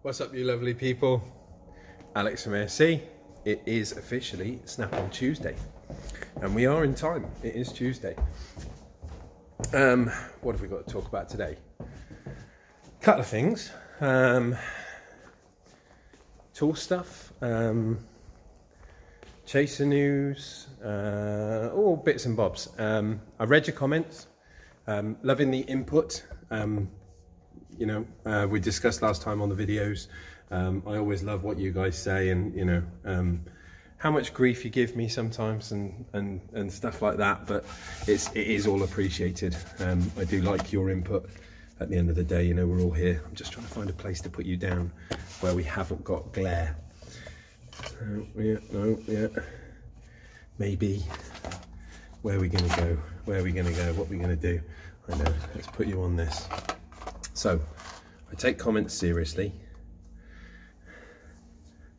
What's up, you lovely people? Alex from ASC. It is officially Snap-on Tuesday, and we are in time. It is Tuesday. What have we got to talk about today? Couple of things. Tool stuff, chaser news, all bits and bobs. I read your comments. Loving the input. You know, we discussed last time on the videos. I always love what you guys say, and you know, how much grief you give me sometimes, and stuff like that. But it is all appreciated. I do like your input. At the end of the day, you know, we're all here. I'm just trying to find a place to put you down where we haven't got glare. Maybe. Where are we going to go? Where are we going to go? What are we going to do? I know. Let's put you on this. So, I take comments seriously.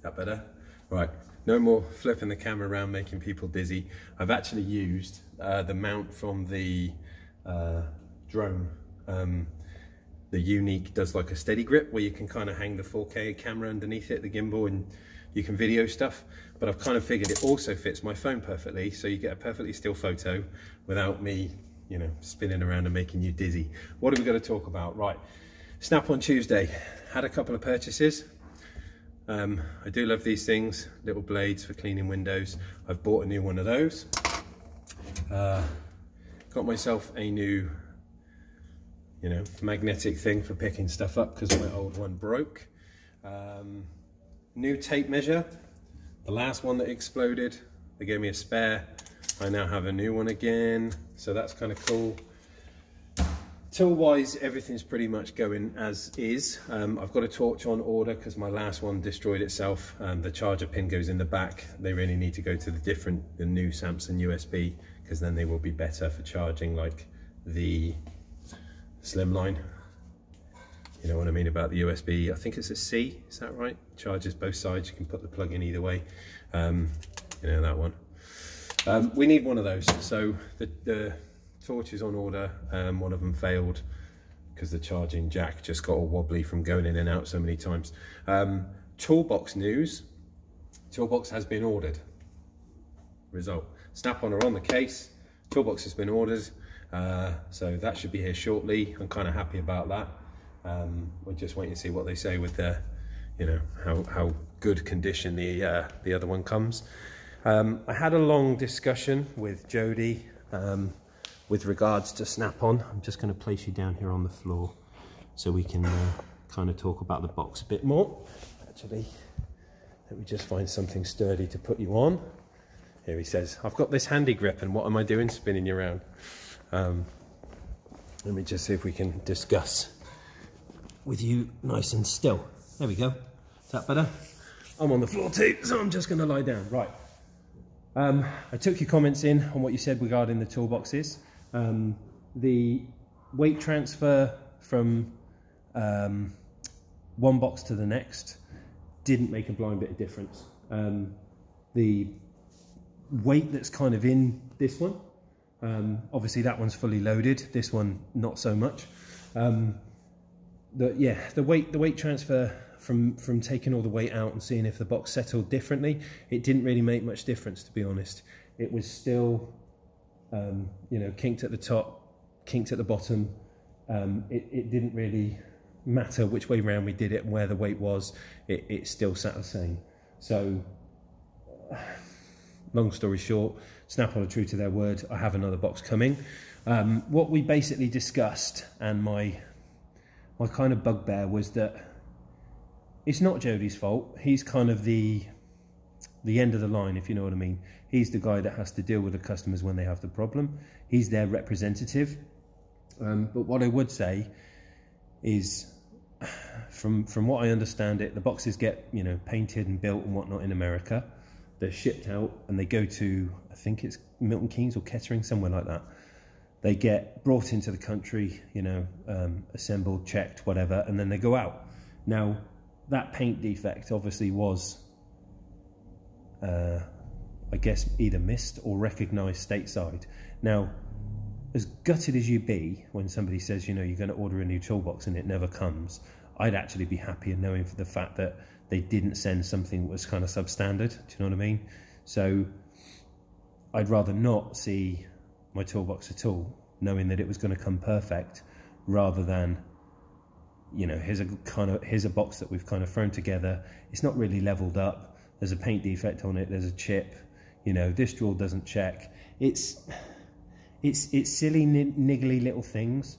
That better? Right, no more flipping the camera around making people dizzy. I've actually used the mount from the drone. The Unique does like a steady grip where you can kind of hang the 4K camera underneath it, the gimbal, and you can video stuff. But I've kind of figured it also fits my phone perfectly, so you get a perfectly still photo without me, you know, spinning around and making you dizzy. What are we going to talk about? Right, Snap-on Tuesday. Had a couple of purchases. I do love these things, little blades for cleaning windows. I've bought a new one of those. Got myself a new, you know, magnetic thing for picking stuff up because my old one broke. New tape measure. The last one that exploded, they gave me a spare. I now have a new one again, so that's kind of cool. Tool wise, everything's pretty much going as is. I've got a torch on order because my last one destroyed itself. The charger pin goes in the back. They really need to go to the new Samsung USB, because then they will be better for charging, like the Slimline. You know what I mean about the USB. I think it's a C, is that right? Charges both sides. You can put the plug in either way. You know, that one. We need one of those. So the torch is on order. One of them failed because the charging jack just got all wobbly from going in and out so many times. Toolbox news. Toolbox has been ordered. Result. Snap-on are on the case. Toolbox has been ordered. So that should be here shortly. I'm kind of happy about that. We're just waiting to see what they say with the, you know, how good condition the other one comes. I had a long discussion with Jody with regards to Snap-on. I'm just going to place you down here on the floor so we can kind of talk about the box a bit more. Actually, let me just find something sturdy to put you on. Here he says, I've got this handy grip, and what am I doing spinning you around? Let me just see if we can discuss with you nice and still. There we go. Is that better? I'm on the floor too, so I'm just going to lie down. Right. I took your comments in on what you said regarding the toolboxes. The weight transfer from one box to the next didn't make a blind bit of difference. The weight that's kind of in this one, obviously that one's fully loaded, this one not so much. The weight transfer from taking all the weight out and seeing if the box settled differently, it didn't really make much difference, to be honest. It was still you know, kinked at the top, kinked at the bottom. It didn't really matter which way round we did it and where the weight was, it still sat the same. So long story short, Snap-on are true to their word. I have another box coming. What we basically discussed, and my kind of bugbear, was that it's not Jody's fault. He's kind of the end of the line, if you know what I mean. He's the guy that has to deal with the customers when they have the problem. He's their representative. But what I would say is, from what I understand it, the boxes get, you know, painted and built and whatnot in America. They're shipped out and they go to, I think it's Milton Keynes or Kettering, somewhere like that. They get brought into the country, you know, assembled, checked, whatever, and then they go out. Now, that paint defect obviously was, I guess, either missed or recognised stateside. Now, as gutted as you be when somebody says, you know, you're going to order a new toolbox and it never comes, I'd actually be happier knowing for the fact that they didn't send something that was kind of substandard. Do you know what I mean? So I'd rather not see my toolbox at all, knowing that it was going to come perfect, rather than, you know, here's a box that we've kind of thrown together. It's not really leveled up. There's a paint defect on it. There's a chip. You know, this drawer doesn't check. It's silly, niggly little things,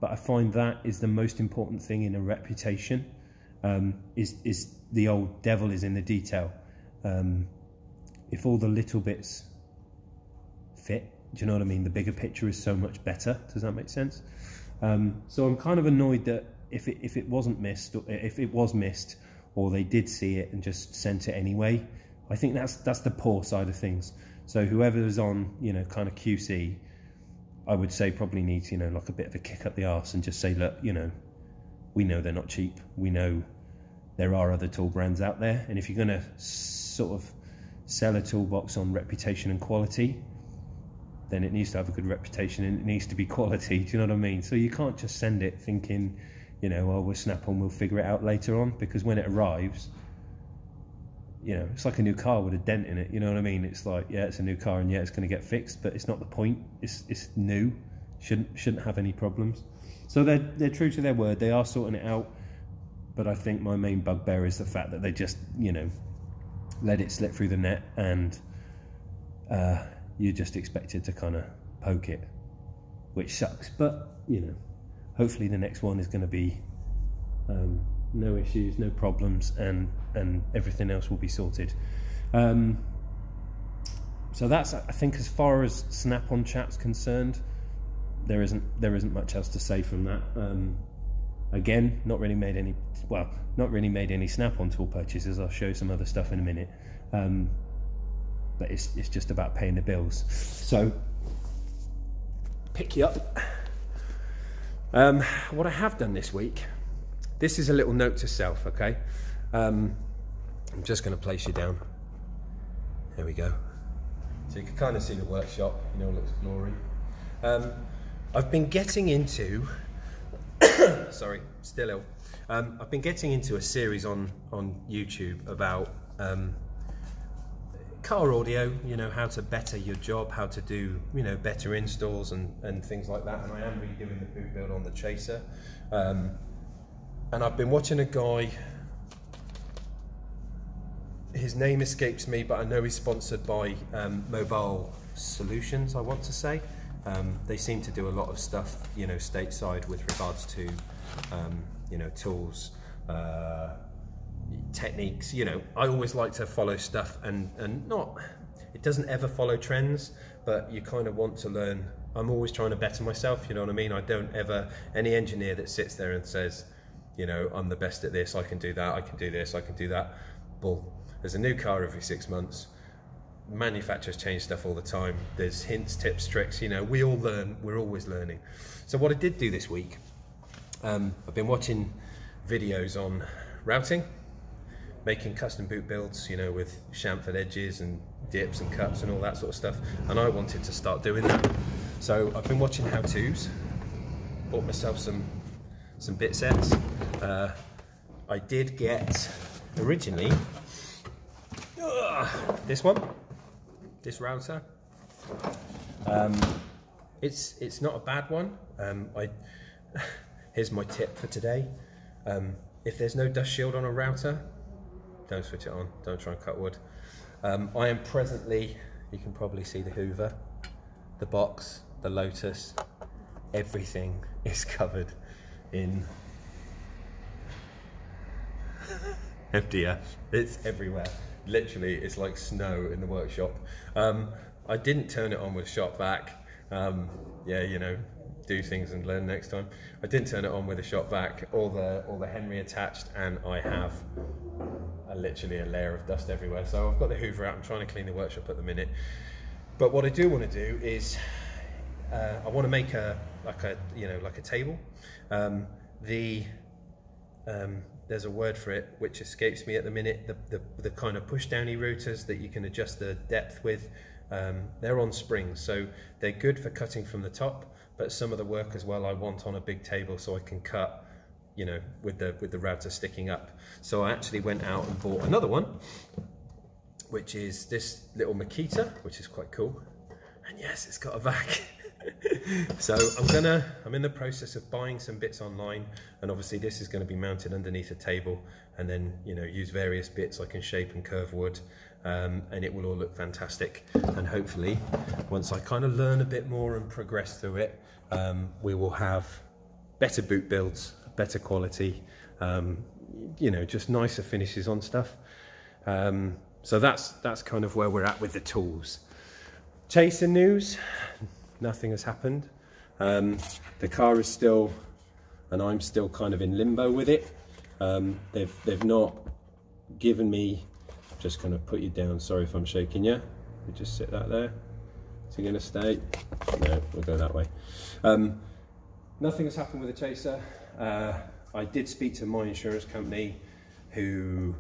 but I find that is the most important thing in a reputation. Is the old devil is in the detail. If all the little bits fit, do you know what I mean? The bigger picture is so much better. Does that make sense? So I'm kind of annoyed that if it wasn't missed, or if it was missed, or they did see it and just sent it anyway. I think that's the poor side of things. So whoever's on, you know, kind of QC, I would say probably needs, you know, like a bit of a kick up the arse and just say, look, you know, we know they're not cheap. We know there are other tool brands out there, and if you're going to sort of sell a toolbox on reputation and quality, then it needs to have a good reputation and it needs to be quality. Do you know what I mean? So you can't just send it thinking, you know, well, we'll Snap-on, we'll figure it out later on, because when it arrives, you know, it's like a new car with a dent in it. You know what I mean? It's like, yeah, it's a new car and yeah, it's going to get fixed, but it's not the point. It's new. Shouldn't have any problems. So they're true to their word. They are sorting it out. But I think my main bugbear is the fact that they just, you know, let it slip through the net, and you're just expected to kind of poke it, which sucks. But, you know, hopefully the next one is going to be no issues, no problems, and everything else will be sorted. So that's, I think, as far as Snap-on chat's concerned, there isn't much else to say from that. Again, not really made any Snap-on tool purchases. I'll show you some other stuff in a minute. But it's just about paying the bills. So pick you up. What I have done this week, this is a little note to self, okay? I'm just going to place you down. There we go. So you can kind of see the workshop, you know, it looks glory. I've been getting into, sorry, still ill. I've been getting into a series on YouTube about car audio, you know, how to better your job, how to do, you know, better installs and things like that. And I am redoing the boot build on the Chaser. And I've been watching a guy, his name escapes me, but I know he's sponsored by Mobile Solutions, I want to say. They seem to do a lot of stuff, you know, stateside with regards to, you know, tools, techniques. You know, I always like to follow stuff and not, it doesn't ever follow trends, but you kind of want to learn. I'm always trying to better myself, you know what I mean? I don't ever, any engineer that sits there and says, you know, I'm the best at this, I can do that, I can do this, I can do that. Bull. There's a new car every 6 months. Manufacturers change stuff all the time. There's hints, tips, tricks, you know, we all learn, we're always learning. So what I did do this week, I've been watching videos on routing, making custom boot builds, you know, with chamfered edges and dips and cuts and all that sort of stuff. And I wanted to start doing that. So I've been watching how-tos, bought myself some bit sets. I did get originally this one, this router. It's not a bad one. Here's my tip for today. If there's no dust shield on a router, don't switch it on, don't try and cut wood. I am presently, you can probably see the Hoover, the box, the Lotus, everything is covered in MDF. It's everywhere. Literally, it's like snow in the workshop. I didn't turn it on with shop vac. Yeah, you know, do things and learn next time. I didn't turn it on with a shop vac, all the Henry attached, and I have literally a layer of dust everywhere. So I've got the Hoover out. I'm trying to clean the workshop at the minute. But what I do want to do is I want to make a table. There's a word for it which escapes me at the minute. The kind of push downy routers that you can adjust the depth with. They're on springs, so they're good for cutting from the top. But some of the work as well I want on a big table, so I can cut, you know, with the router sticking up. So I actually went out and bought another one, which is this little Makita, which is quite cool. And yes, it's got a vac. So I'm in the process of buying some bits online, and obviously this is going to be mounted underneath a table, and then, you know, use various bits. I can shape and curve wood, and it will all look fantastic. And hopefully, once I kind of learn a bit more and progress through it, we will have better boot builds, better quality, you know, just nicer finishes on stuff. So that's kind of where we're at with the tools. Chaser news. Nothing has happened. The car is still, and I'm still kind of in limbo with it. They've not given me, just kind of put you down, sorry if I'm shaking you. We just sit that there. Is he gonna stay? No, we'll go that way. Nothing has happened with the Chaser. I did speak to my insurance company, who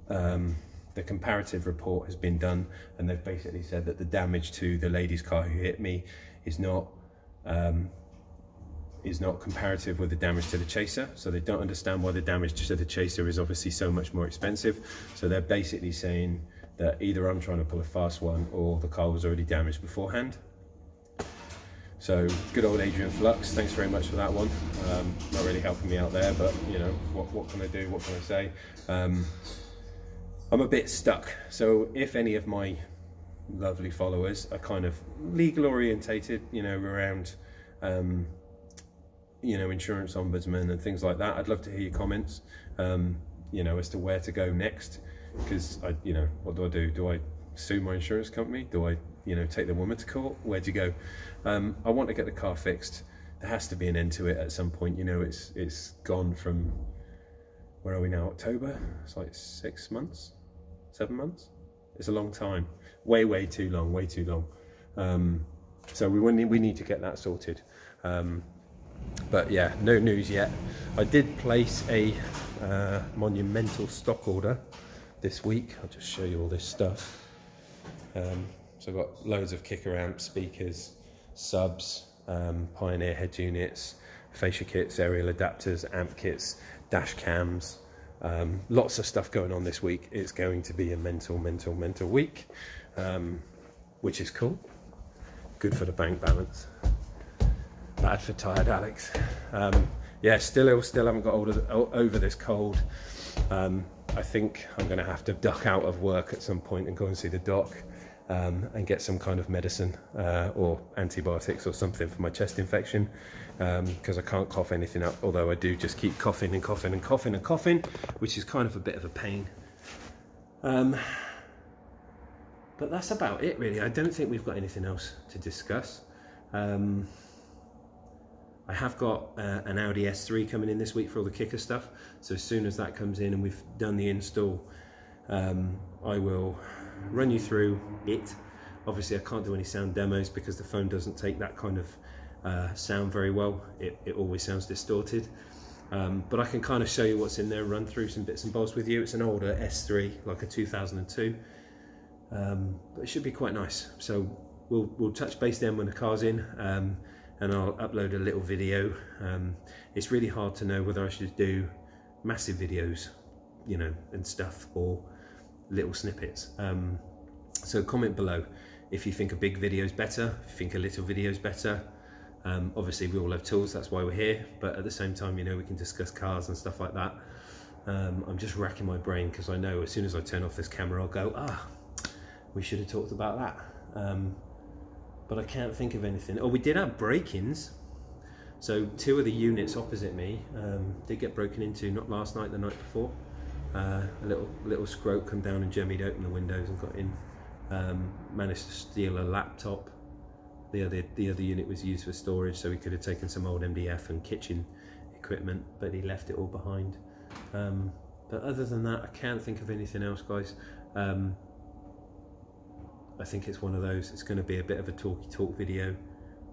the comparative report has been done, and they've basically said that the damage to the lady's car who hit me is not comparative with the damage to the Chaser. So they don't understand why the damage to the Chaser is obviously so much more expensive. So they're basically saying that either I'm trying to pull a fast one, or the car was already damaged beforehand. So good old Adrian Flux, thanks very much for that one. Not really helping me out there, but you know, what can I do, what can I say? I'm a bit stuck. So if any of my lovely followers are kind of legal orientated, you know, around you know, insurance ombudsman and things like that, I'd love to hear your comments, you know, as to where to go next. Because you know, what do? Do I sue my insurance company? Do I, you know, take the woman to court? Where'd you go? I want to get the car fixed. There has to be an end to it at some point. You know, it's gone from, where are we now, October? It's like 6 months, 7 months. It's a long time, way too long, way too long. So we need to get that sorted. But yeah, no news yet. I did place a monumental stock order this week. I'll just show you all this stuff. So I've got loads of kicker amps, speakers, subs, Pioneer head units, fascia kits, aerial adapters, amp kits, dash cams, lots of stuff going on this week. It's going to be a mental week, which is cool. Good for the bank balance. Bad for tired Alex. Yeah, still ill, still haven't got over this cold. I think I'm going to have to duck out of work at some point and go and see the doc, and get some kind of medicine or antibiotics or something for my chest infection, because I can't cough anything up, although I do just keep coughing and coughing and coughing and coughing, which is kind of a bit of a pain. But that's about it really. I don't think we've got anything else to discuss. I have got an Audi S3 coming in this week for all the kicker stuff, so as soon as that comes in and we've done the install, I will run you through it. Obviously I can't do any sound demos because the phone doesn't take that kind of sound very well. It always sounds distorted, but I can kind of show you what's in there, run through some bits and bobs with you. It's an older S3, like a 2002, but it should be quite nice. So we'll touch base then when the car's in, and I'll upload a little video. It's really hard to know whether I should do massive videos, you know, and stuff, or little snippets. So comment below if you think a big video is better, if you think a little video is better. Obviously we all have tools, that's why we're here, but at the same time, you know, we can discuss cars and stuff like that. I'm just racking my brain because I know as soon as I turn off this camera I'll go, we should have talked about that. But I can't think of anything. Oh, we did have break-ins. So 2 of the units opposite me did get broken into, not last night, the night before. A little scrote come down and jemmied open the windows and got in. Managed to steal a laptop. The other unit was used for storage, so we could have taken some old MDF and kitchen equipment, but he left it all behind. But other than that, I can't think of anything else, guys. I think it's one of those. It's going to be a bit of a talk video.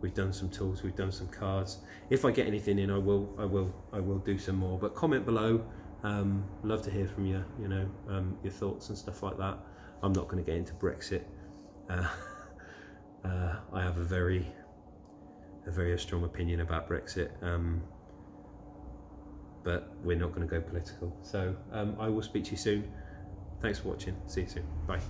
We've done some tools, we've done some cards. If I get anything in, I will do some more. But comment below. Love to hear from you. You know, your thoughts and stuff like that. I'm not going to get into Brexit. I have a very strong opinion about Brexit. but we're not going to go political. So I will speak to you soon. Thanks for watching. See you soon. Bye.